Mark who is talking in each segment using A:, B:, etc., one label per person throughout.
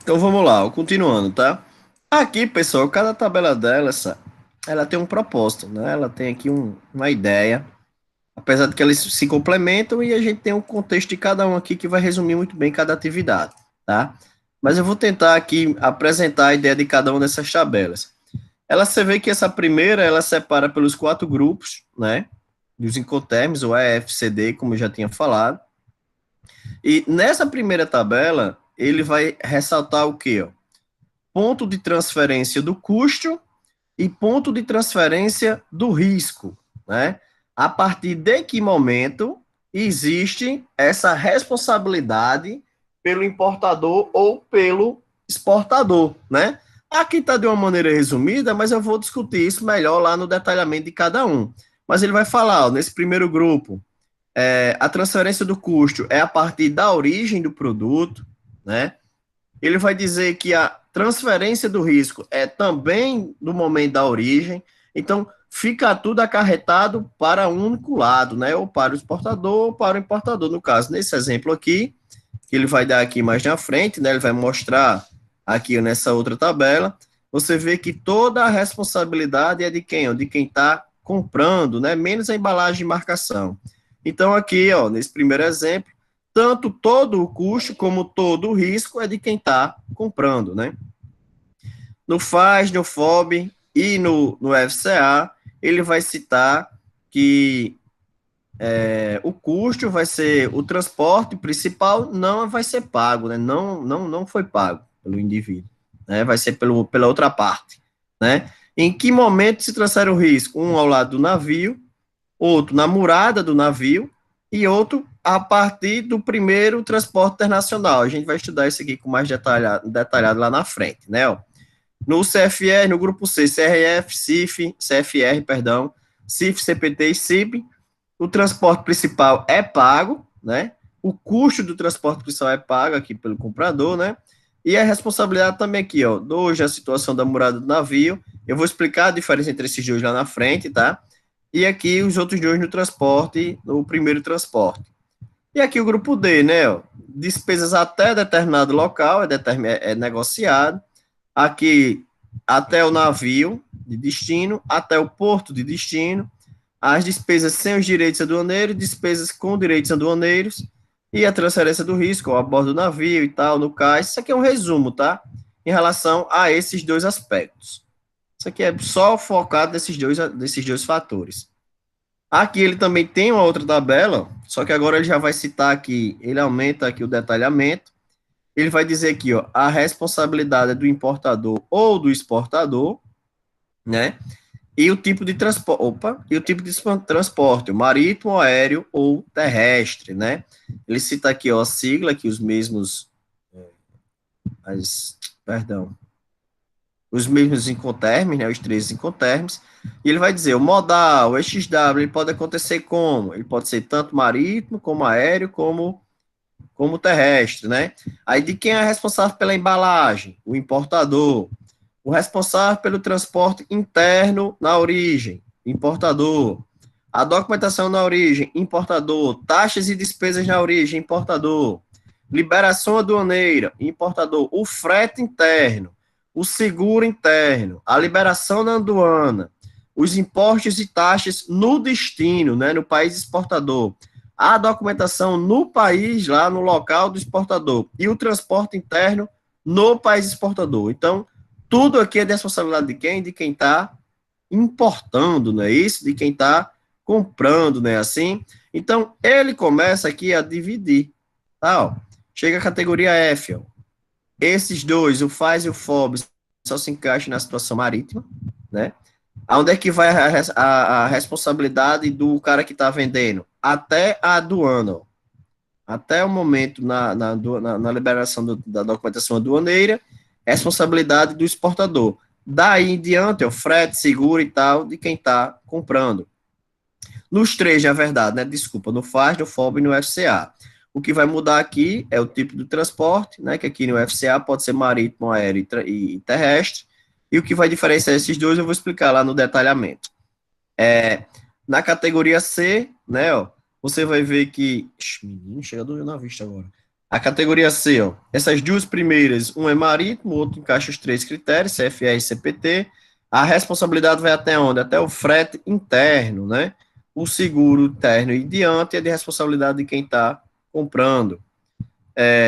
A: Então vamos lá, continuando, tá? Aqui, pessoal, cada tabela dela, ela tem um propósito, né? Ela tem aqui uma ideia, apesar de que elas se complementam e a gente tem um contexto de cada um aqui que vai resumir muito bem cada atividade, tá? Mas eu vou tentar aqui apresentar a ideia de cada uma dessas tabelas. Você vê que essa primeira, ela separa pelos quatro grupos, né? Dos Incoterms, o EFCD, como eu já tinha falado. E nessa primeira tabela, ele vai ressaltar o quê? Ó? Ponto de transferência do custo e ponto de transferência do risco, né? A partir de que momento existe essa responsabilidade pelo importador ou pelo exportador, né? Aqui está de uma maneira resumida, mas eu vou discutir isso melhor lá no detalhamento de cada um. Mas ele vai falar, ó, nesse primeiro grupo, a transferência do custo é a partir da origem do produto, né? Ele vai dizer que a transferência do risco é também no momento da origem, então fica tudo acarretado para um único lado, né? Ou para o exportador ou para o importador. No caso, nesse exemplo aqui, que ele vai dar aqui mais na frente, né? Ele vai mostrar aqui nessa outra tabela, você vê que toda a responsabilidade é de quem? De quem está comprando, né? Menos a embalagem de marcação. Então, aqui, ó, nesse primeiro exemplo, tanto todo o custo como todo o risco é de quem está comprando, né? No FAS, no FOB e no FCA, ele vai citar que o custo vai ser o transporte principal não vai ser pago, né? Não foi pago pelo indivíduo, né? Vai ser pela outra parte, né? Em que momento se transfere o risco? Um ao lado do navio, outro na murada do navio e outro a partir do primeiro transporte internacional. A gente vai estudar isso aqui com mais detalhado lá na frente, né? Ó. No CFR, no grupo C, CRF, CIF, CFR, perdão, CIF, CPT e CIB, o transporte principal é pago, né? O custo do transporte principal é pago aqui pelo comprador, né? E a responsabilidade também aqui, ó, hoje a situação da murada do navio, eu vou explicar a diferença entre esses dois lá na frente, tá? E aqui os outros dois no transporte, no primeiro transporte. E aqui o grupo D, né? Ó, despesas até determinado local, é negociado. Aqui até o navio de destino, até o porto de destino, as despesas sem os direitos aduaneiros, despesas com direitos aduaneiros e a transferência do risco, ó, a bordo do navio e tal, no cais. Isso aqui é um resumo, tá? Em relação a esses dois aspectos. Isso aqui é só focado nesses dois fatores. Aqui ele também tem uma outra tabela, só que agora ele já vai citar aqui, ele aumenta aqui o detalhamento. Ele vai dizer aqui, ó, a responsabilidade é do importador ou do exportador, né? E o tipo de transporte, e o tipo de transporte, o marítimo, aéreo ou terrestre, né? Ele cita aqui, ó, a sigla que os mesmos, perdão, os mesmos incoterms, né, os três incoterms, e ele vai dizer, o modal, o XW, ele pode acontecer como? Ele pode ser tanto marítimo, como aéreo, como terrestre, né? Aí de quem é responsável pela embalagem? O importador. O responsável pelo transporte interno na origem, importador. A documentação na origem, importador. Taxas e despesas na origem, importador. Liberação aduaneira, importador. O frete interno, o seguro interno, a liberação da aduana, os impostos e taxas no destino, né, no país exportador, a documentação no país, lá no local do exportador, e o transporte interno no país exportador. Então, tudo aqui é de responsabilidade de quem? De quem está importando, não é isso? De quem está comprando, não é assim? Então, ele começa aqui a dividir, tá? Ó. Chega a categoria F, ó. Esses dois, o FAS e o FOB, só se encaixam na situação marítima, né? Aonde é que vai a responsabilidade do cara que está vendendo? Até a aduana, ó. Até o momento na liberação da documentação aduaneira, responsabilidade do exportador. Daí em diante, o frete, seguro e tal, de quem está comprando. Nos três, na verdade, né? Desculpa, no FAS, no FOB e no FCA. O que vai mudar aqui é o tipo de transporte, né? Que aqui no FCA pode ser marítimo, aéreo e terrestre. E o que vai diferenciar esses dois eu vou explicar lá no detalhamento. Na categoria C, né? Ó, você vai ver que. Ixi, menino, chega doendo na vista agora. A categoria C, ó, essas duas primeiras, um é marítimo, o outro encaixa os três critérios, CFR e CPT. A responsabilidade vai até onde? Até o frete interno, né? O seguro interno e diante é de responsabilidade de quem está comprando.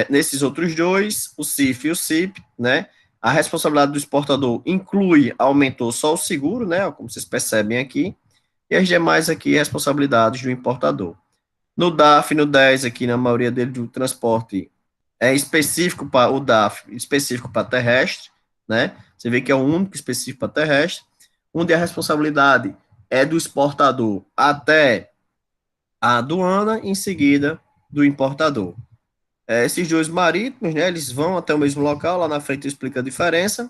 A: Nesses outros dois, o CIF e o CIP, né? A responsabilidade do exportador inclui, aumentou só o seguro, né? Como vocês percebem aqui, e as demais aqui, responsabilidades do importador. No DAF, no 10 aqui, na maioria dele do transporte, é específico para o DAF, específico para terrestre, né? Você vê que é o único específico para terrestre, onde a responsabilidade é do exportador até a aduana, em seguida do importador. Esses dois marítimos, né, eles vão até o mesmo local, lá na frente eu explico a diferença.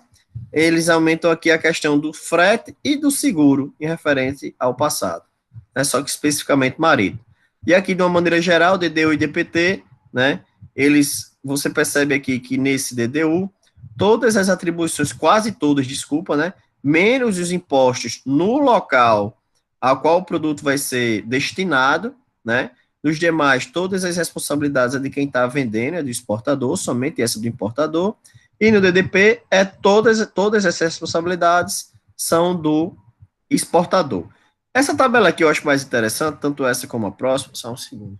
A: Eles aumentam aqui a questão do frete e do seguro, em referente ao passado, né, só que especificamente marítimo. E aqui, de uma maneira geral, DDU e DPT, né, você percebe aqui que nesse DDU, todas as atribuições, quase todas, desculpa, né, menos os impostos no local ao qual o produto vai ser destinado, né, nos demais, todas as responsabilidades é de quem está vendendo, é do exportador, somente essa do importador. E no DDP, todas essas responsabilidades são do exportador. Essa tabela aqui eu acho mais interessante, tanto essa como a próxima. Só um segundo.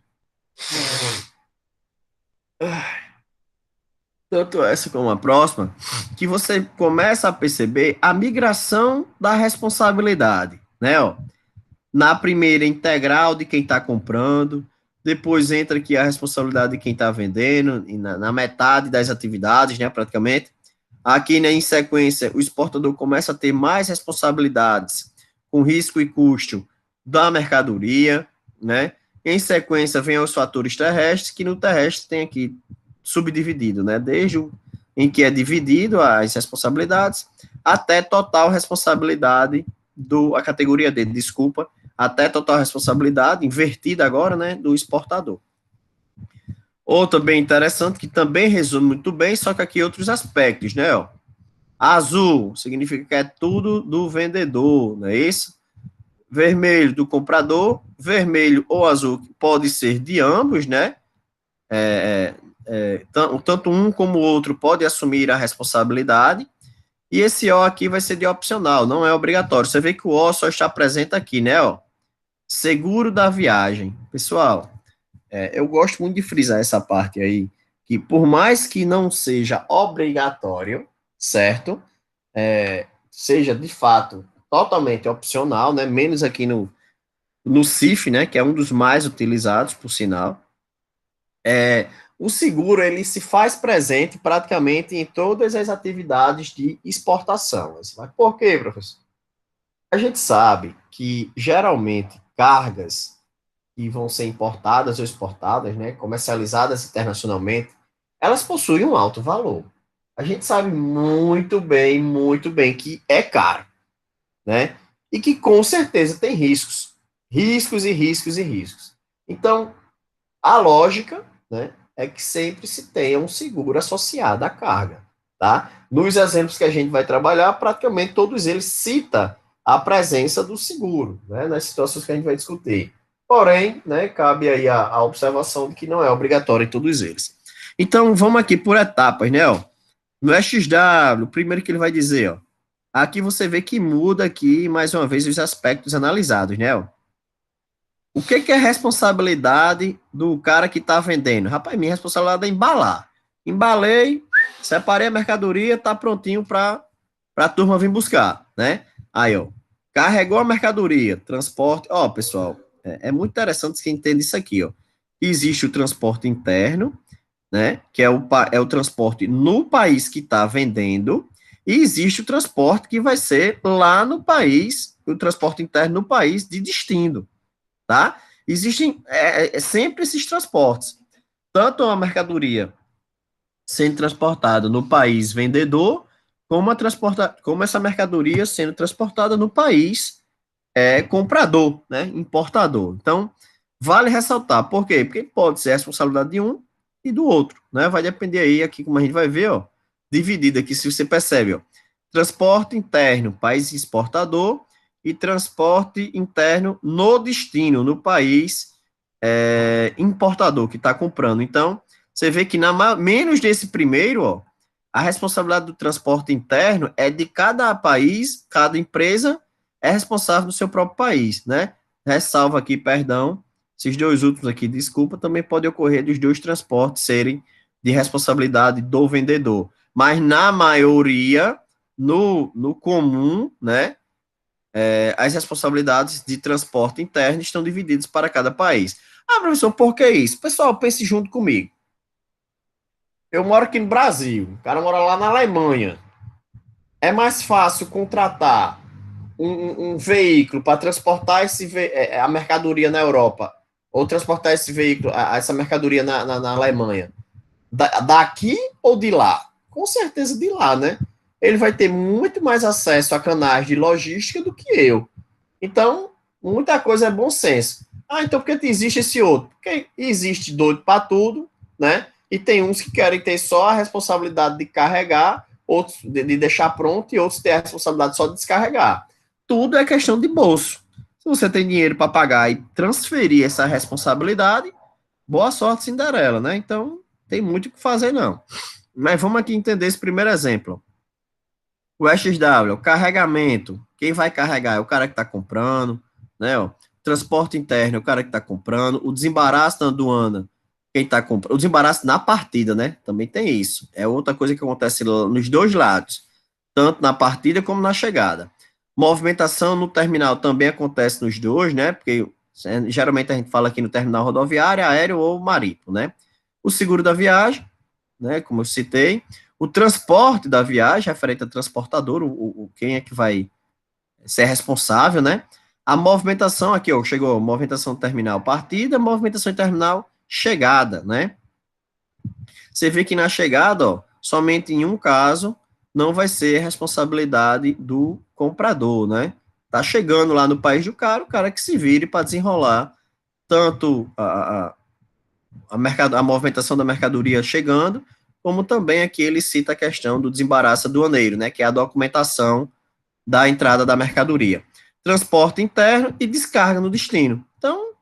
A: Tanto essa como a próxima, que você começa a perceber a migração da responsabilidade, né? Ó, na primeira, integral de quem está comprando, depois entra aqui a responsabilidade de quem está vendendo, e na metade das atividades, né, praticamente. Aqui, né, em sequência, o exportador começa a ter mais responsabilidades com risco e custo da mercadoria, né? Em sequência, vem os fatores terrestres, que no terrestre tem aqui subdividido, né? Desde o em que é dividido as responsabilidades, até total responsabilidade a categoria D, desculpa, até total responsabilidade, invertida agora, né, do exportador. Outra bem interessante, que também resume muito bem, só que aqui outros aspectos, né, ó. Azul significa que é tudo do vendedor, não é isso? Vermelho do comprador, vermelho ou azul pode ser de ambos, né? Tanto um como o outro pode assumir a responsabilidade, e esse O aqui vai ser de opcional, não é obrigatório. Você vê que o O só está presente aqui, né, ó. Seguro da viagem. Pessoal, eu gosto muito de frisar essa parte aí, que por mais que não seja obrigatório, certo? Seja de fato totalmente opcional, né? Menos aqui no CIF, né? Que é um dos mais utilizados, por sinal. O seguro ele se faz presente praticamente em todas as atividades de exportação. Mas por quê, professor? A gente sabe que geralmente cargas que vão ser importadas ou exportadas, né, comercializadas internacionalmente, elas possuem um alto valor. A gente sabe muito bem que é caro, né? E que com certeza tem riscos, riscos e riscos e riscos. Então, a lógica, né, é que sempre se tenha um seguro associado à carga, tá? Nos exemplos que a gente vai trabalhar, praticamente todos eles citam a presença do seguro, né, nas situações que a gente vai discutir. Porém, né, cabe aí a observação de que não é obrigatório em todos eles. Então, vamos aqui por etapas, né, ó. No SXW, primeiro que ele vai dizer, ó, aqui você vê que muda aqui, mais uma vez, os aspectos analisados, né, ó. O que é responsabilidade do cara que está vendendo? Rapaz, minha responsabilidade é embalar. Embalei, separei a mercadoria, tá prontinho para a turma vir buscar, né? Aí, ó, carregou a mercadoria, transporte. Ó, pessoal, é muito interessante que entenda isso aqui, ó. Existe o transporte interno, né? Que é o transporte no país que está vendendo, e existe o transporte que vai ser lá no país, o transporte interno no país de destino, tá? Existem sempre esses transportes, tanto a mercadoria sendo transportada no país vendedor, como essa mercadoria sendo transportada no país comprador, né, importador. Então, vale ressaltar, por quê? Porque pode ser a responsabilidade de um e do outro, né? Vai depender aí, aqui como a gente vai ver, ó, dividido aqui, se você percebe, ó, transporte interno, país exportador, e transporte interno no destino, no país importador que está comprando. Então, Você vê que menos desse primeiro, ó, a responsabilidade do transporte interno é de cada país, cada empresa é responsável do seu próprio país, né? Ressalva aqui, perdão, esses dois últimos aqui, desculpa, também pode ocorrer dos dois transportes serem de responsabilidade do vendedor. Mas na maioria, no comum, né, as responsabilidades de transporte interno estão divididas para cada país. Ah, professor, por que isso? Pessoal, pense junto comigo. Eu moro aqui no Brasil, o cara mora lá na Alemanha. É mais fácil contratar um veículo para transportar a mercadoria na Europa, ou transportar esse veículo, essa mercadoria na Alemanha, daqui ou de lá? Com certeza de lá, né? Ele vai ter muito mais acesso a canais de logística do que eu. Então, muita coisa é bom senso. Ah, então por que existe esse outro? Porque existe doido para tudo, né? E tem uns que querem ter só a responsabilidade de carregar, outros de deixar pronto, e outros têm a responsabilidade só de descarregar. Tudo é questão de bolso. Se você tem dinheiro para pagar e transferir essa responsabilidade, boa sorte, Cinderela, né? Então, tem muito o que fazer, não. Mas vamos aqui entender esse primeiro exemplo. O SW, o carregamento, quem vai carregar é o cara que está comprando, né? Ó. Transporte interno é o cara que está comprando. O desembaraço da aduana, quem está comprando. O desembaraço na partida, né? Também tem isso. É outra coisa que acontece nos dois lados, tanto na partida como na chegada. Movimentação no terminal também acontece nos dois, né? Porque geralmente a gente fala aqui no terminal rodoviário, aéreo ou marítimo, né? O seguro da viagem, né? Como eu citei, o transporte da viagem, referente ao transportador, quem é que vai ser responsável, né? A movimentação aqui, ó, chegou, movimentação terminal partida, movimentação terminal chegada, né? Você vê que na chegada, ó, somente em um caso não vai ser responsabilidade do comprador, né? Tá chegando lá no país do cara, o cara que se vire para desenrolar tanto a movimentação da mercadoria chegando, como também aqui ele cita a questão do desembaraço aduaneiro, né, que é a documentação da entrada da mercadoria. Transporte interno e descarga no destino. Então,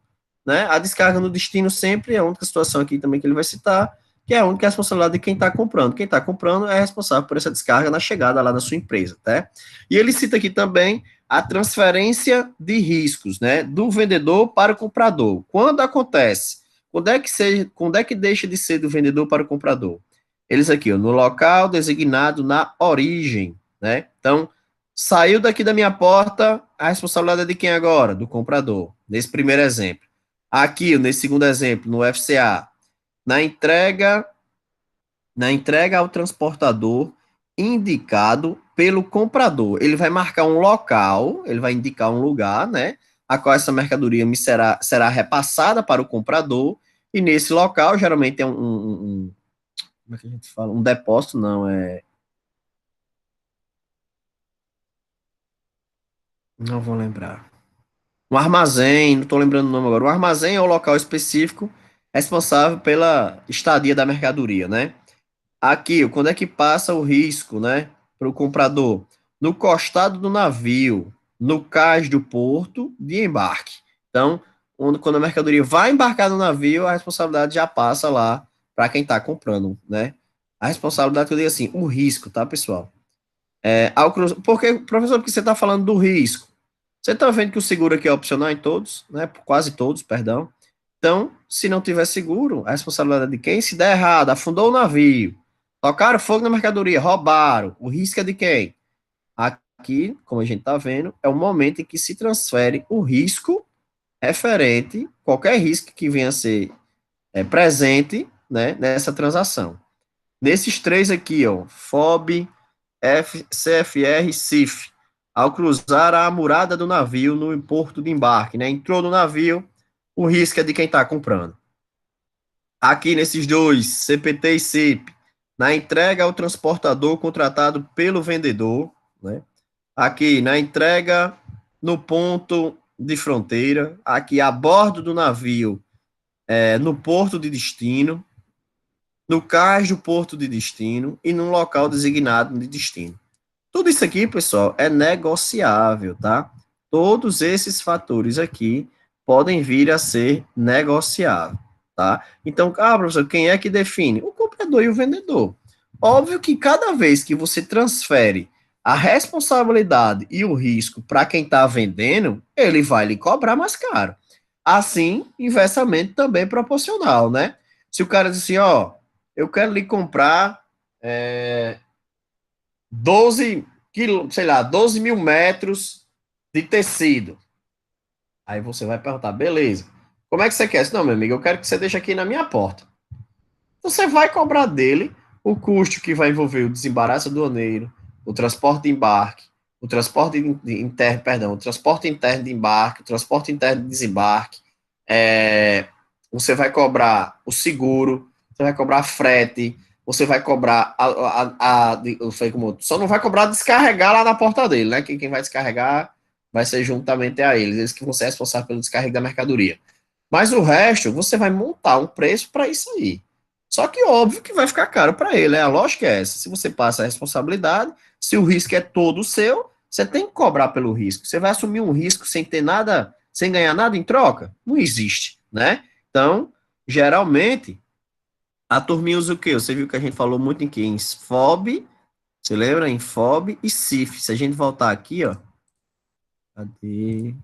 A: né, a descarga no destino sempre é a única situação aqui também que ele vai citar, que é a única responsabilidade de quem está comprando. Quem está comprando é responsável por essa descarga na chegada lá na sua empresa, tá? E ele cita aqui também a transferência de riscos, né, do vendedor para o comprador. Quando acontece? Quando é que deixa de ser do vendedor para o comprador? Eles aqui, ó, no local designado na origem, né? Então, saiu daqui da minha porta, a responsabilidade é de quem agora? Do comprador. Nesse primeiro exemplo. Aqui, nesse segundo exemplo, no FCA, na entrega, na entrega ao transportador indicado pelo comprador. Ele vai marcar um local, ele vai indicar um lugar, né, a qual essa mercadoria será repassada para o comprador, e nesse local, geralmente é como é que a gente fala? Um depósito, não, não vou lembrar. Um armazém, não estou lembrando o nome agora. Um armazém é o local específico responsável pela estadia da mercadoria, né? Aqui, quando é que passa o risco, né, para o comprador? No costado do navio, no cais do porto de embarque. Então, quando a mercadoria vai embarcar no navio, a responsabilidade já passa lá para quem está comprando, né? A responsabilidade que eu digo assim, o risco, tá, pessoal? Porque, professor, porque você está falando do risco? Você está vendo que o seguro aqui é opcional em todos, né? Quase todos, perdão. Então, se não tiver seguro, a responsabilidade é de quem? Se der errado, afundou o navio, tocaram fogo na mercadoria, roubaram, o risco é de quem? Aqui, como a gente está vendo, é o momento em que se transfere o risco referente, qualquer risco que venha a ser presente, né, nessa transação. Nesses três aqui, ó, FOB, CFR e CIF, ao cruzar a murada do navio no porto de embarque, né, entrou no navio, o risco é de quem está comprando. Aqui nesses dois, CPT e CIP, na entrega ao transportador contratado pelo vendedor, né? Aqui na entrega no ponto de fronteira, aqui a bordo do navio, no porto de destino, no cais do porto de destino e num local designado de destino. Tudo isso aqui, pessoal, é negociável, tá? Todos esses fatores aqui podem vir a ser negociáveis. tá? Então, professor, quem é que define? O comprador e o vendedor. Óbvio que cada vez que você transfere a responsabilidade e o risco para quem está vendendo, ele vai lhe cobrar mais caro. Assim, inversamente também proporcional, né? Se o cara diz assim, ó, eu quero lhe comprar 12 sei lá, 12 mil metros de tecido. Aí você vai perguntar, beleza, como é que você quer? Não, meu amigo, eu quero que você deixe aqui na minha porta. Você vai cobrar dele o custo que vai envolver o desembaraço aduaneiro, o transporte de embarque, o transporte interno, perdão, o transporte interno de embarque, o transporte interno de desembarque. Você vai cobrar o seguro, você vai cobrar frete, você vai cobrar só não vai cobrar descarregar lá na porta dele, né? Quem vai descarregar vai ser juntamente a eles, eles que vão ser responsáveis pelo descarrego da mercadoria. Mas o resto, você vai montar um preço para isso aí. Só que óbvio que vai ficar caro para ele, né? A lógica é essa. Se você passa a responsabilidade, se o risco é todo seu, você tem que cobrar pelo risco. Você vai assumir um risco sem ter nada, sem ganhar nada em troca? Não existe, né? Então, geralmente, a turminha usa o quê? Você viu que a gente falou muito em quê? Em FOB, você lembra? Em FOB e CIF. Se a gente voltar aqui, ó. Cadê?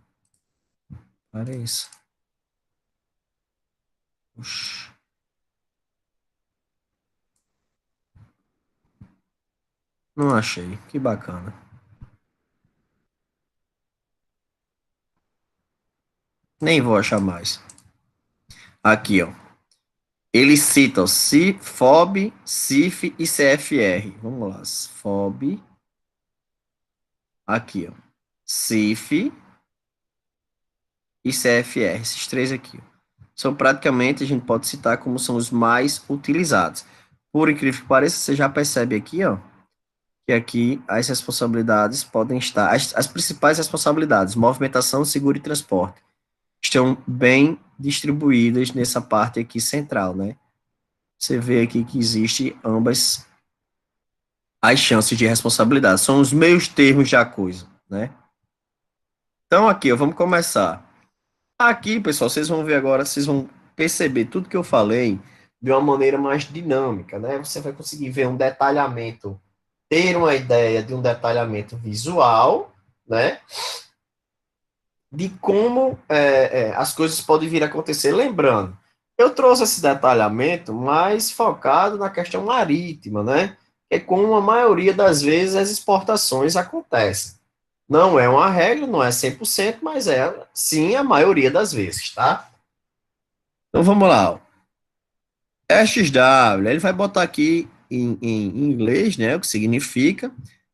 A: Para isso. Oxi, não achei. Que bacana. Nem vou achar mais. Aqui, ó. Eles citam FOB, CIF e CFR. Vamos lá. FOB. Aqui, ó. CIF e CFR. Esses três aqui. São praticamente, a gente pode citar como são os mais utilizados. Por incrível que pareça, você já percebe aqui, ó, que aqui as responsabilidades podem estar, as principais responsabilidades, movimentação, seguro e transporte, estão bem distribuídas nessa parte aqui central, né? Você vê aqui que existe ambas as chances de responsabilidade. São os meios termos da coisa, né? Então, aqui, ó, vamos começar. Aqui, pessoal, vocês vão ver agora, vocês vão perceber tudo que eu falei de uma maneira mais dinâmica, né? Você vai conseguir ver um detalhamento, ter uma ideia de um detalhamento visual, né? De como as coisas podem vir a acontecer. Lembrando, eu trouxe esse detalhamento mais focado na questão marítima, né? É como a maioria das vezes as exportações acontecem. Não é uma regra, não é 100%, mas é sim a maioria das vezes, tá? Então vamos lá. Ó. SW, ele vai botar aqui em inglês, né, o que significa,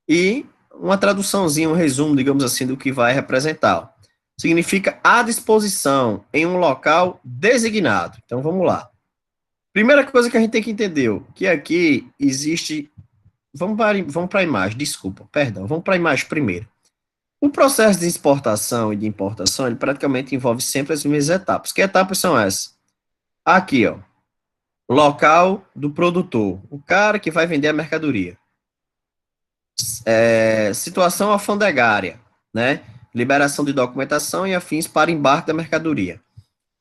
A: e uma traduçãozinha, um resumo, digamos assim, do que vai representar. Significa à disposição em um local designado. Então vamos lá. Primeira coisa que a gente tem que entender, que aqui existe. Vamos para a imagem, desculpa, perdão, vamos para a imagem primeiro. O processo de exportação e de importação, ele praticamente envolve sempre as mesmas etapas. Que etapas são essas? Aqui, ó, local do produtor, o cara que vai vender a mercadoria. Situação alfandegária, né? Liberação de documentação e afins para embarque da mercadoria.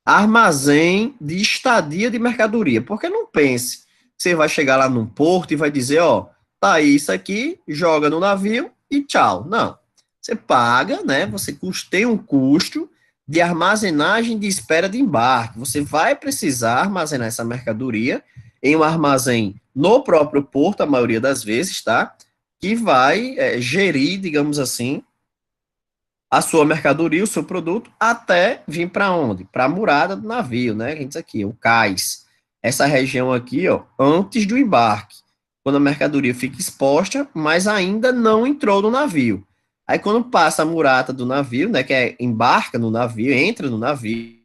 A: Armazém de estadia de mercadoria, porque não pense que você vai chegar lá num porto e vai dizer, ó, tá aí isso aqui, joga no navio e tchau. Não. Você paga, né? Você tem um custo de armazenagem de espera de embarque. Você vai precisar armazenar essa mercadoria em um armazém no próprio porto, a maioria das vezes, tá? Que vai gerir, digamos assim, a sua mercadoria, o seu produto, até vir para onde? Para a murada do navio, né? A gente diz aqui, o cais. Essa região aqui, ó, antes do embarque, quando a mercadoria fica exposta, mas ainda não entrou no navio. Aí quando passa a murata do navio, né, que é embarca no navio, entra no navio,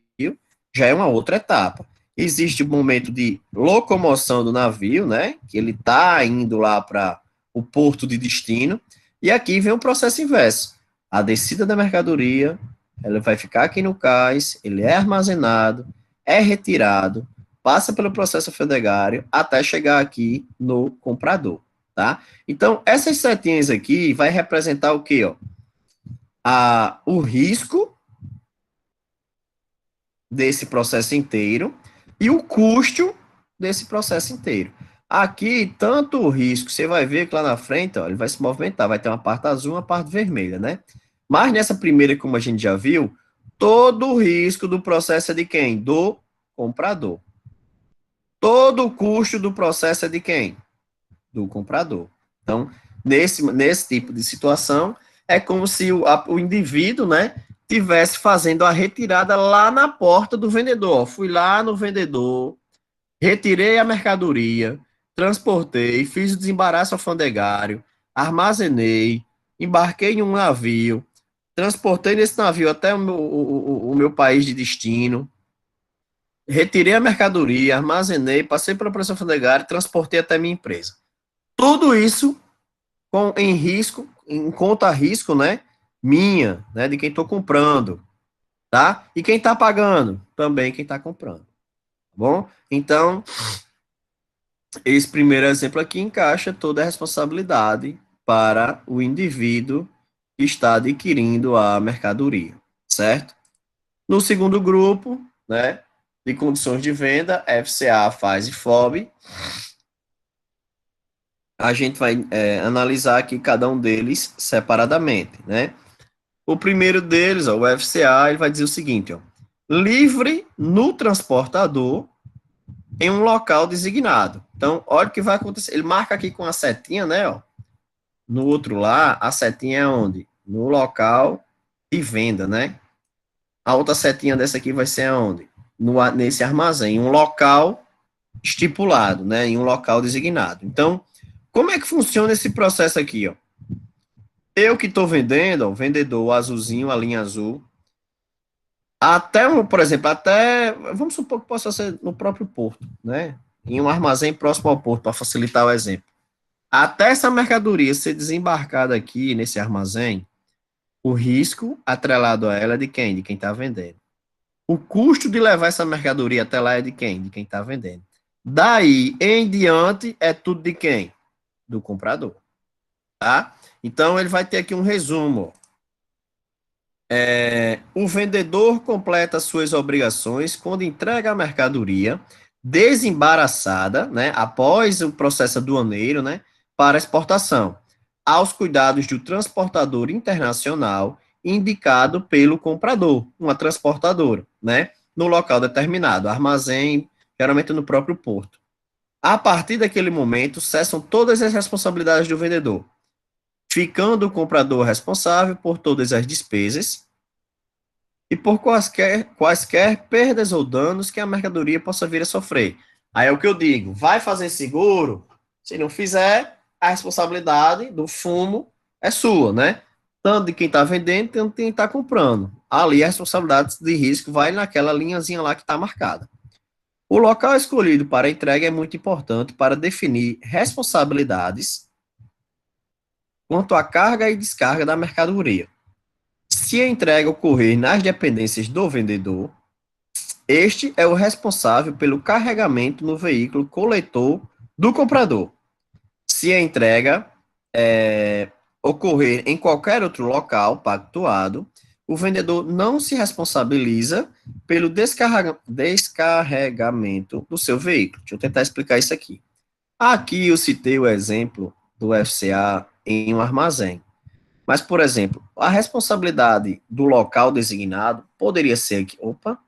A: já é uma outra etapa. Existe o momento de locomoção do navio, né, que ele está indo lá para o porto de destino, e aqui vem o processo inverso a descida da mercadoria, ela vai ficar aqui no cais, ele é armazenado, é retirado, passa pelo processo alfandegário até chegar aqui no comprador, tá? Então, essas setinhas aqui vai representar o quê, ó? O risco desse processo inteiro, e o custo desse processo inteiro. Aqui, tanto o risco, você vai ver que lá na frente, ó, ele vai se movimentar, vai ter uma parte azul e uma parte vermelha, né? Mas nessa primeira, como a gente já viu, todo o risco do processo é de quem? Do comprador. Todo o custo do processo é de quem? Do comprador. Então, nesse tipo de situação, é como se o indivíduo, né, tivesse fazendo a retirada lá na porta do vendedor. Fui lá no vendedor, retirei a mercadoria, transportei, fiz o desembaraço alfandegário, armazenei, embarquei em um navio, transportei nesse navio até o meu país de destino, retirei a mercadoria, armazenei, passei pela operação alfandegária, transportei até minha empresa. Tudo isso em risco, em conta risco, né? Minha, né? De quem estou comprando, tá? E quem está pagando? Também quem está comprando, tá bom? Então, esse primeiro exemplo aqui encaixa toda a responsabilidade para o indivíduo que está adquirindo a mercadoria, certo? No segundo grupo, né, de condições de venda, FCA, faz e FOB, a gente vai analisar aqui cada um deles separadamente, né? O primeiro deles, ó, o FCA, ele vai dizer o seguinte, ó, livre no transportador em um local designado. Então, olha o que vai acontecer. Ele marca aqui com a setinha, né, ó. No outro lá, a setinha é onde? No local de venda, né? A outra setinha dessa aqui vai ser onde? Nesse armazém, em um local estipulado, né? Em um local designado. Então, como é que funciona esse processo aqui, ó? Eu que estou vendendo, ó, o vendedor, o azulzinho, a linha azul, por exemplo, vamos supor que possa ser no próprio porto, né? Em um armazém próximo ao porto, para facilitar o exemplo. Até essa mercadoria ser desembarcada aqui nesse armazém, o risco atrelado a ela é de quem? De quem está vendendo. O custo de levar essa mercadoria até lá é de quem? De quem está vendendo. Daí em diante é tudo de quem? Do comprador, tá? Então ele vai ter aqui um resumo. O vendedor completa suas obrigações quando entrega a mercadoria desembaraçada, né, após o processo aduaneiro, né, para exportação, aos cuidados do transportador internacional indicado pelo comprador, uma transportadora, né, no local determinado, armazém, geralmente no próprio porto. A partir daquele momento, cessam todas as responsabilidades do vendedor, ficando o comprador responsável por todas as despesas e por quaisquer perdas ou danos que a mercadoria possa vir a sofrer. Aí é o que eu digo, vai fazer seguro? Se não fizer, a responsabilidade do fumo é sua, né? Tanto de quem está vendendo, tanto de quem está comprando. Ali a responsabilidade de risco vai naquela linhazinha lá que está marcada. O local escolhido para a entrega é muito importante para definir responsabilidades quanto à carga e descarga da mercadoria. Se a entrega ocorrer nas dependências do vendedor, este é o responsável pelo carregamento no veículo coletor do comprador. Se a entrega ocorrer em qualquer outro local pactuado, o vendedor não se responsabiliza pelo descarregamento do seu veículo. Deixa eu tentar explicar isso aqui. Aqui eu citei o exemplo do FCA em um armazém. Mas, por exemplo, a responsabilidade do local designado poderia ser aqui. Opa,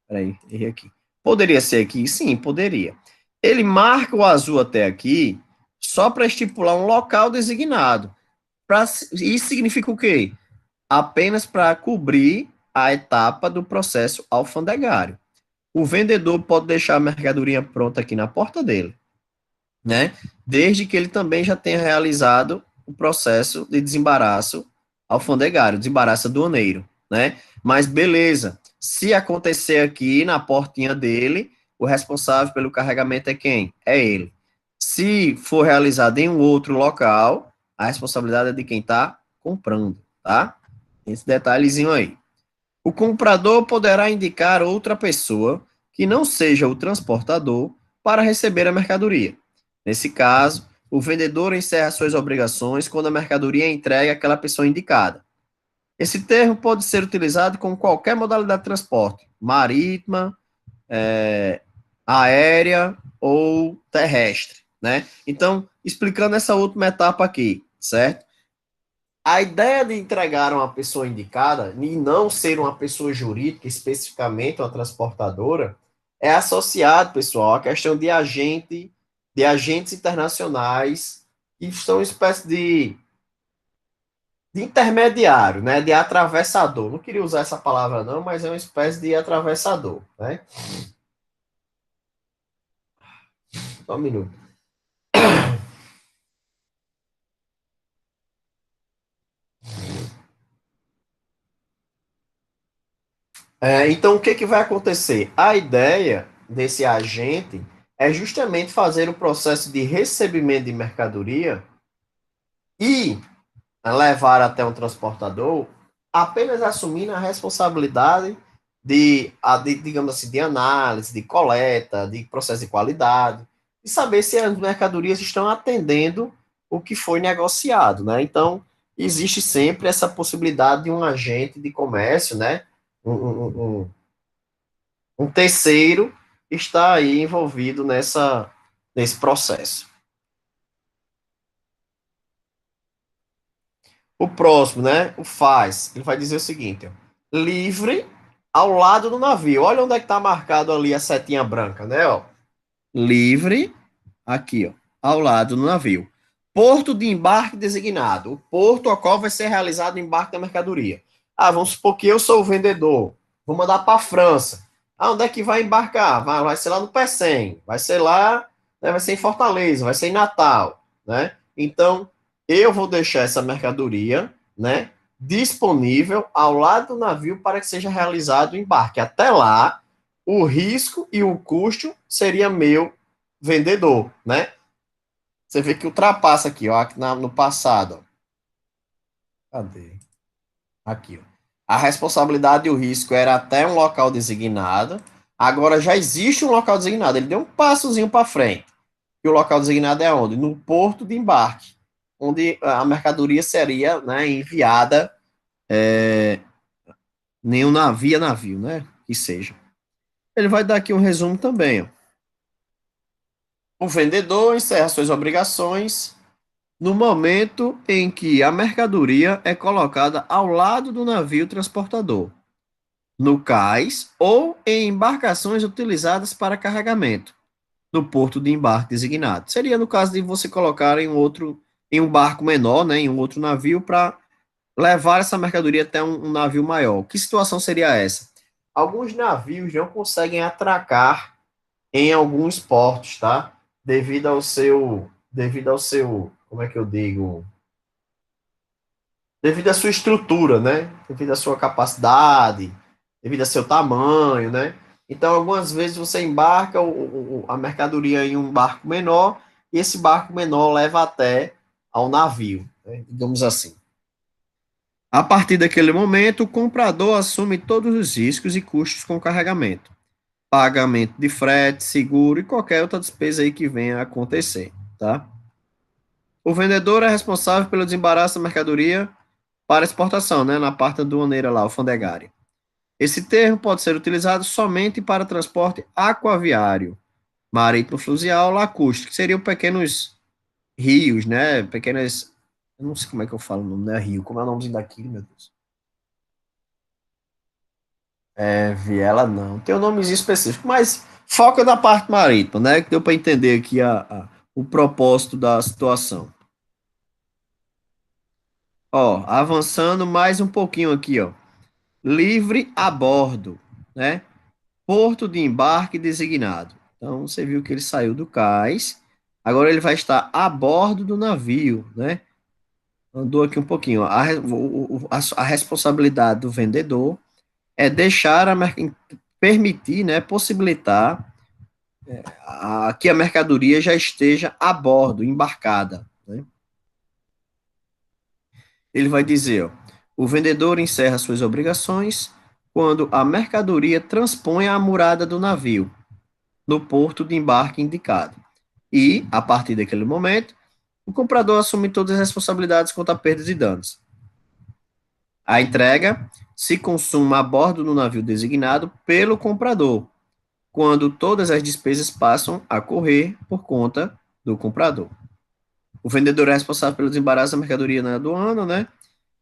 A: peraí, errei aqui. Poderia ser aqui? Sim, poderia. Ele marca o azul até aqui só para estipular um local designado. Isso significa o quê? Apenas para cobrir a etapa do processo alfandegário. O vendedor pode deixar a mercadoria pronta aqui na porta dele, né? Desde que ele também já tenha realizado o processo de desembaraço alfandegário, desembaraço aduaneiro, né? Mas beleza, se acontecer aqui na portinha dele, o responsável pelo carregamento é quem? É ele. Se for realizado em um outro local, a responsabilidade é de quem está comprando, tá? Esse detalhezinho aí. O comprador poderá indicar outra pessoa que não seja o transportador para receber a mercadoria. Nesse caso, o vendedor encerra suas obrigações quando a mercadoria é entregue àquela pessoa indicada. Esse termo pode ser utilizado com qualquer modalidade de transporte, marítima, aérea ou terrestre, né? Então, explicando essa última etapa aqui, certo? A ideia de entregar uma pessoa indicada e não ser uma pessoa jurídica, especificamente uma transportadora, é associado, pessoal, à questão de agentes internacionais que são uma espécie de intermediário, né, de atravessador. Não queria usar essa palavra não, mas é uma espécie de atravessador, né? Só um minuto. Então, o que, que vai acontecer? A ideia desse agente é justamente fazer o processo de recebimento de mercadoria e levar até um transportador, apenas assumindo a responsabilidade digamos assim, de análise, de coleta, de processo de qualidade, e saber se as mercadorias estão atendendo o que foi negociado, né? Então, existe sempre essa possibilidade de um agente de comércio, né? Um terceiro está aí envolvido nesse processo. O próximo, né? O faz. Ele vai dizer o seguinte: ó, livre ao lado do navio. Olha onde é que está marcado ali a setinha branca, né? Ó. Livre, aqui, ó, ao lado do navio. Porto de embarque designado. O porto ao qual vai ser realizado o embarque da mercadoria. Ah, vamos supor que eu sou o vendedor. Vou mandar para a França. Ah, onde é que vai embarcar? Vai ser lá no Pecém. Vai ser lá, né, vai ser em Fortaleza, vai ser em Natal, né? Então, eu vou deixar essa mercadoria, né, disponível ao lado do navio para que seja realizado o embarque. Até lá, o risco e o custo seria meu vendedor, né? Você vê que ultrapassa aqui, ó, no passado. Ó. Cadê? Aqui, ó. A responsabilidade e o risco era até um local designado. Agora já existe um local designado. Ele deu um passozinho para frente. E o local designado é onde? No porto de embarque, onde a mercadoria seria, né, enviada nem um navio, né? Que seja. Ele vai dar aqui um resumo também. Ó. O vendedor encerra suas obrigações no momento em que a mercadoria é colocada ao lado do navio transportador, no cais ou em embarcações utilizadas para carregamento, no porto de embarque designado. Seria no caso de você colocar em um barco menor, né, em um outro navio, para levar essa mercadoria até um navio maior. Que situação seria essa? Alguns navios não conseguem atracar em alguns portos, tá? Devido ao seu, como é que eu digo? Devido à sua estrutura, né? Devido à sua capacidade, devido ao seu tamanho, né? Então, algumas vezes você embarca a mercadoria em um barco menor e esse barco menor leva até ao navio, né? Digamos assim. A partir daquele momento, o comprador assume todos os riscos e custos com o carregamento, pagamento de frete, seguro e qualquer outra despesa aí que venha a acontecer, tá? O vendedor é responsável pelo desembaraço da mercadoria para exportação, né, na parte aduaneira lá, alfandegária. Esse termo pode ser utilizado somente para transporte aquaviário, marítimo fluvial, lacustre, que seriam pequenos rios, né, pequenas, eu não sei como é que eu falo o nome, né, rio, como é o nomezinho daqui, meu Deus. É, viela não, tem um nomezinho específico, mas foca na parte marítima, né, que deu para entender aqui o propósito da situação. Ó, avançando mais um pouquinho aqui, ó. Livre a bordo, né? Porto de embarque designado. Então, você viu que ele saiu do cais, agora ele vai estar a bordo do navio, né? Andou aqui um pouquinho. A responsabilidade do vendedor é deixar permitir, né, possibilitar que a mercadoria já esteja a bordo, embarcada. Né? Ele vai dizer, ó, o vendedor encerra suas obrigações quando a mercadoria transpõe a murada do navio, no porto de embarque indicado. E, a partir daquele momento, o comprador assume todas as responsabilidades quanto a perdas e danos. A entrega se consuma a bordo do navio designado pelo comprador, quando todas as despesas passam a correr por conta do comprador. O vendedor é responsável pelo desembaraço da mercadoria na aduana, né?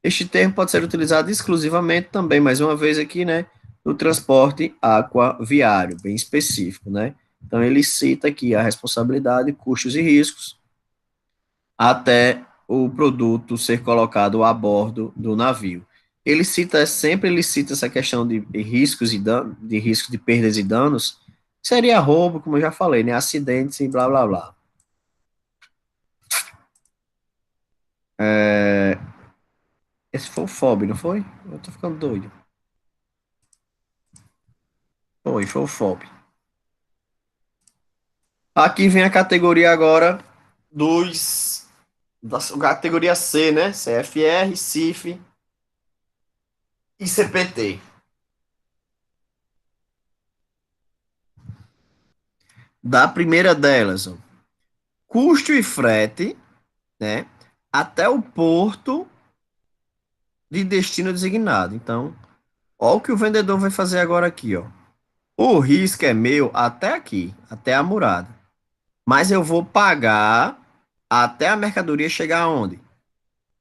A: Este termo pode ser utilizado exclusivamente também, mais uma vez aqui, né, no transporte aquaviário, bem específico, né? Então, ele cita aqui a responsabilidade, custos e riscos, até o produto ser colocado a bordo do navio. Ele cita essa questão de riscos de riscos de perdas e danos, seria roubo, como eu já falei, né, acidentes e blá, blá, blá. Esse foi o FOB, não foi? Eu tô ficando doido. Foi o FOB. Aqui vem a categoria agora da categoria C, né? CFR, CIF e CPT. Da primeira delas, ó, custo e frete, né? Até o porto de destino designado. Então, ó o que o vendedor vai fazer agora aqui, ó. O risco é meu até aqui, até a murada. Mas eu vou pagar até a mercadoria chegar aonde?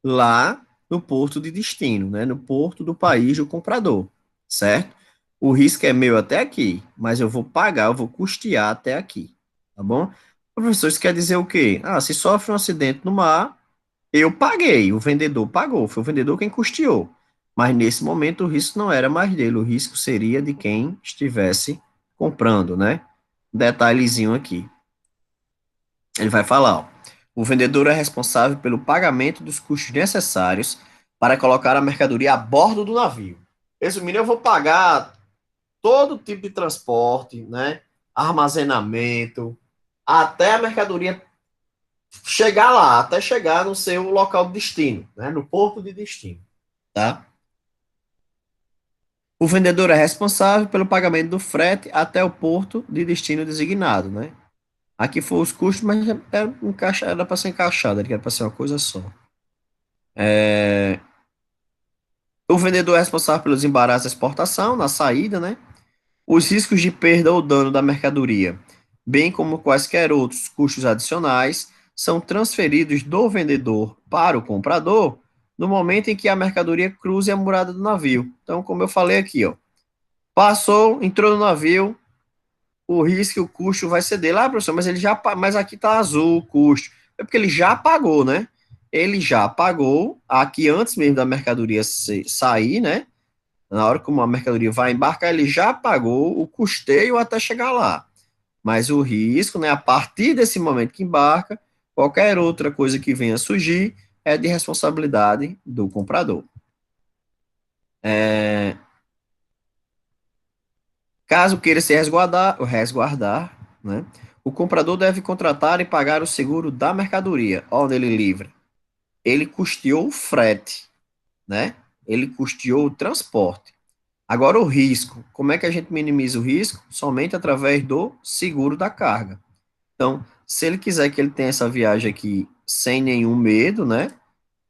A: Lá no porto de destino, né? No porto do país do comprador, certo? O risco é meu até aqui, mas eu vou pagar, eu vou custear até aqui, tá bom? Professor, isso quer dizer o quê? Ah, se sofre um acidente no mar, eu paguei, o vendedor pagou, foi o vendedor quem custeou. Mas nesse momento o risco não era mais dele, o risco seria de quem estivesse comprando, né? Detalhezinho aqui. Ele vai falar, ó, o vendedor é responsável pelo pagamento dos custos necessários para colocar a mercadoria a bordo do navio. Resumindo, eu vou pagar todo tipo de transporte, né? Armazenamento, até a mercadoria chegar lá, até chegar no seu local de destino, né? No porto de destino, tá? O vendedor é responsável pelo pagamento do frete até o porto de destino designado, né? Aqui foi os custos, mas era para ser encaixado, era para ser uma coisa só. O vendedor é responsável pelos embaraços da exportação, na saída, né? Os riscos de perda ou dano da mercadoria, bem como quaisquer outros custos adicionais, são transferidos do vendedor para o comprador no momento em que a mercadoria cruze a murada do navio. Então, como eu falei aqui, ó, passou, entrou no navio, o risco e o custo vai ser dele. Ah, professor, mas ele já, mas aqui tá azul o custo. É porque ele já pagou, né? Ele já pagou aqui antes mesmo da mercadoria sair, né? Na hora que uma mercadoria vai embarcar, ele já pagou o custeio até chegar lá. Mas o risco, né, a partir desse momento que embarca, qualquer outra coisa que venha a surgir é de responsabilidade do comprador. Caso queira se resguardar, né, o comprador deve contratar e pagar o seguro da mercadoria, onde ele livra. Ele custeou o frete, né? Ele custeou o transporte. Agora, o risco. Como é que a gente minimiza o risco? Somente através do seguro da carga. Então, se ele quiser que ele tenha essa viagem aqui sem nenhum medo, né?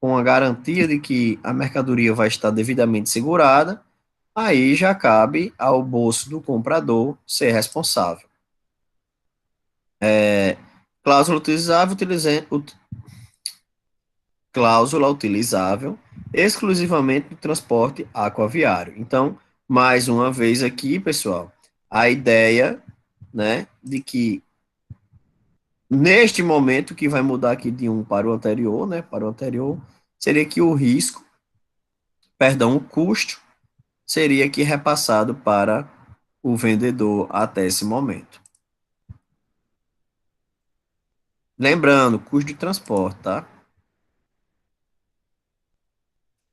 A: Com a garantia de que a mercadoria vai estar devidamente segurada, aí já cabe ao bolso do comprador ser responsável. Cláusula utilizável, cláusula utilizável exclusivamente no transporte aquaviário. Então, mais uma vez aqui, pessoal, a ideia, né, de que neste momento que vai mudar aqui de um para o anterior, né, para o anterior, seria que o risco, perdão, o custo seria aqui repassado para o vendedor até esse momento. Lembrando, custo de transporte, tá?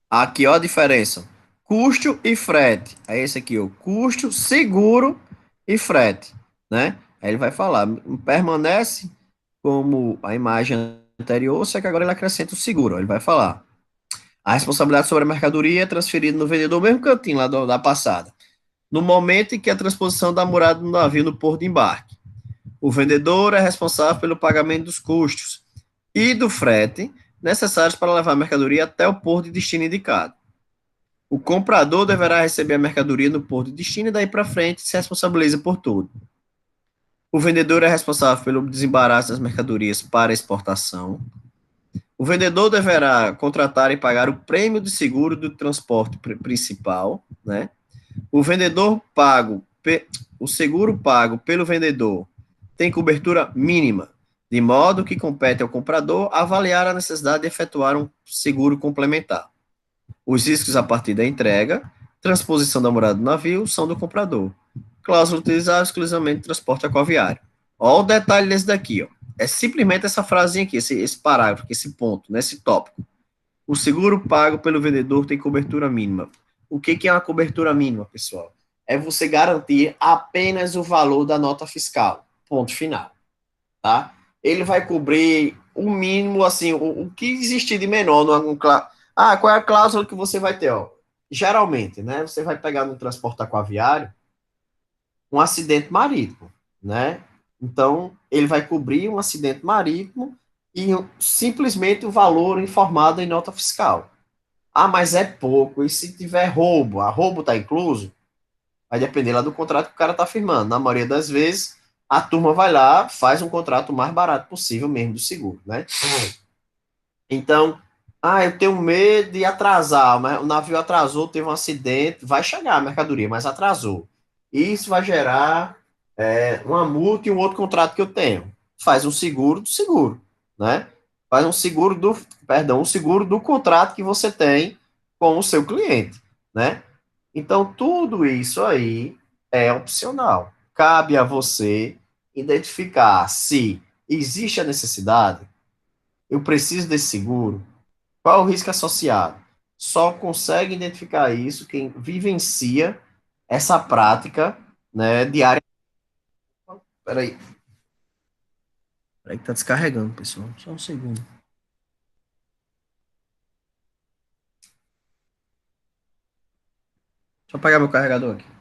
A: Aqui, ó a diferença. Custo e frete. É esse aqui, ó. Custo, seguro e frete, né? Aí ele vai falar, permanece como a imagem anterior, só que agora ele acrescenta o seguro. Ó. Ele vai falar. A responsabilidade sobre a mercadoria é transferida no vendedor, mesmo cantinho lá da passada. No momento em que a transposição da murada do navio no porto de embarque. O vendedor é responsável pelo pagamento dos custos e do frete necessários para levar a mercadoria até o porto de destino indicado. O comprador deverá receber a mercadoria no porto de destino e daí para frente se responsabiliza por tudo. O vendedor é responsável pelo desembaraço das mercadorias para exportação. O vendedor deverá contratar e pagar o prêmio de seguro do transporte principal, né? O vendedor pago, o seguro pago pelo vendedor tem cobertura mínima, de modo que compete ao comprador avaliar a necessidade de efetuar um seguro complementar. Os riscos a partir da entrega, transposição da morada do navio, são do comprador. Cláusula utilizada exclusivamente em transporte aquaviário. Olha o detalhe desse daqui, ó. É simplesmente essa frasinha aqui, esse parágrafo, esse ponto, nesse tópico. O seguro pago pelo vendedor tem cobertura mínima. O que é uma cobertura mínima, pessoal? É você garantir apenas o valor da nota fiscal. Ponto final. Tá? Ele vai cobrir o mínimo, assim, o que existir de menor no qual é a cláusula que você vai ter? Ó? Geralmente, né? Você vai pegar no transporte aquaviário um acidente marítimo, né? Então, ele vai cobrir um acidente marítimo e simplesmente o valor informado em nota fiscal. Ah, mas é pouco. E se tiver roubo? A roubo está incluso? Vai depender lá do contrato que o cara está firmando. Na maioria das vezes, a turma vai lá, faz um contrato o mais barato possível mesmo do seguro, né? Então, eu tenho medo de atrasar. Mas o navio atrasou, teve um acidente, vai chegar a mercadoria, mas atrasou. Isso vai gerar uma multa e um outro contrato que eu tenho. Faz um seguro do seguro, né? Faz um seguro do contrato que você tem com o seu cliente, né? Então, tudo isso aí é opcional. Cabe a você identificar se existe a necessidade, eu preciso desse seguro, qual é o risco associado. Só consegue identificar isso quem vivencia essa prática, né, diária. Peraí, peraí que tá descarregando, pessoal. Só um segundo. Deixa eu pegar meu carregador aqui.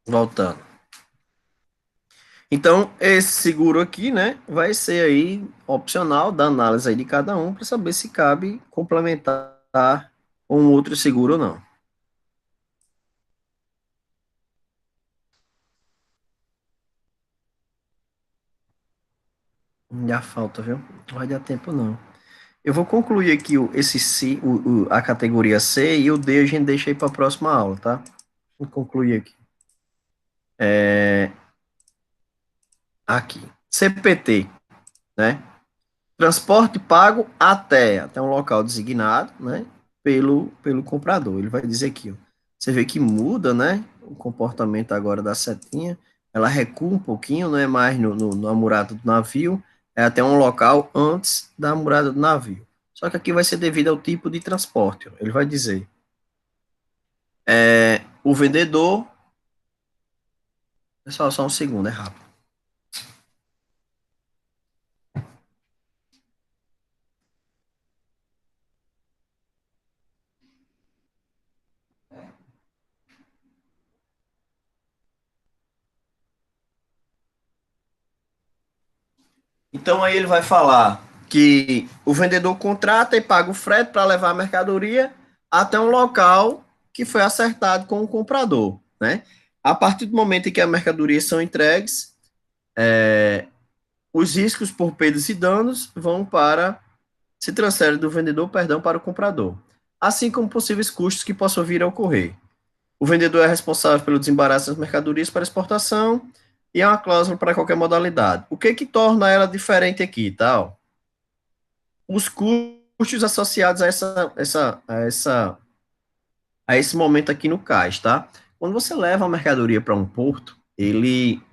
A: Voltando. Então, esse seguro aqui, né, vai ser aí opcional da análise aí de cada um para saber se cabe complementar um outro seguro ou não. Já falta, viu? Não vai dar tempo não. Eu vou concluir aqui esse C, a categoria C e o D a gente deixa aí para a próxima aula, tá? Vou concluir aqui. Aqui. CPT, né? Transporte pago até um local designado, né? Pelo comprador. Ele vai dizer aqui, ó. Você vê que muda, né? O comportamento agora da setinha. Ela recua um pouquinho, não é mais na murada do navio, é até um local antes da murada do navio. Só que aqui vai ser devido ao tipo de transporte. Ó. Ele vai dizer, o vendedor. Pessoal, só um segundo, é rápido. Então aí ele vai falar que o vendedor contrata e paga o frete para levar a mercadoria até um local que foi acertado com o comprador, né? A partir do momento em que as mercadorias são entregues, os riscos por perdas e danos se transferem do vendedor, perdão, para o comprador, assim como possíveis custos que possam vir a ocorrer. O vendedor é responsável pelo desembaraço das mercadorias para exportação e é uma cláusula para qualquer modalidade. O que torna ela diferente aqui, tal? Os custos associados a esse momento aqui no cais, tá? Quando você leva a mercadoria para um porto, ele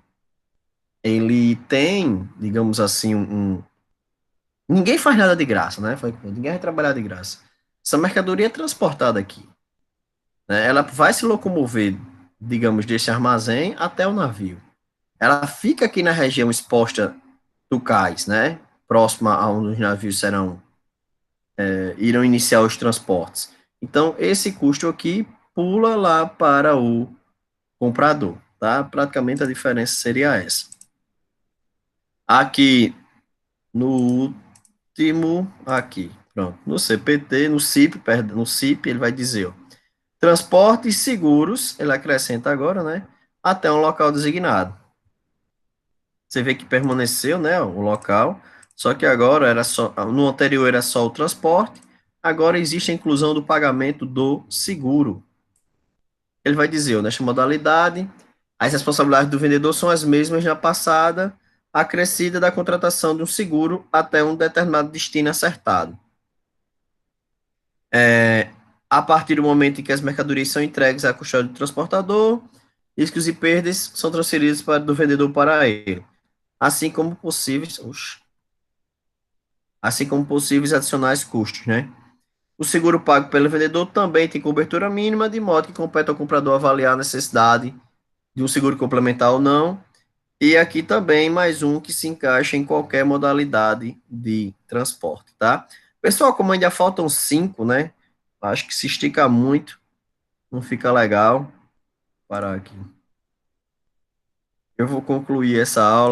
A: tem, digamos assim, ninguém faz nada de graça, né? Ninguém vai trabalhar de graça. Essa mercadoria é transportada aqui, né? Ela vai se locomover, digamos, desse armazém até o navio. ela fica aqui na região exposta do cais, né? Próxima a onde os navios irão iniciar os transportes. Então, esse custo aqui pula lá para o comprador, tá? Praticamente a diferença seria essa. Aqui no último, aqui, pronto, no CPT, no CIP, perdão, no CIP, ele vai dizer, ó, transportes seguros, ele acrescenta agora, né? Até um local designado. Você vê que permaneceu, né, o local, só que agora era só, no anterior era só o transporte, agora existe a inclusão do pagamento do seguro. Ele vai dizer, nesta modalidade, as responsabilidades do vendedor são as mesmas na passada, acrescida da contratação de um seguro até um determinado destino acertado. A partir do momento em que as mercadorias são entregues à custódia do transportador, riscos e perdas são transferidos do vendedor para ele, assim como possíveis adicionais custos, né? O seguro pago pelo vendedor também tem cobertura mínima, de modo que compete ao comprador avaliar a necessidade de um seguro complementar ou não. E aqui também mais um que se encaixa em qualquer modalidade de transporte, tá? Pessoal, como ainda faltam 5, né? Acho que se estica muito, não fica legal. Parar aqui. Eu vou concluir essa aula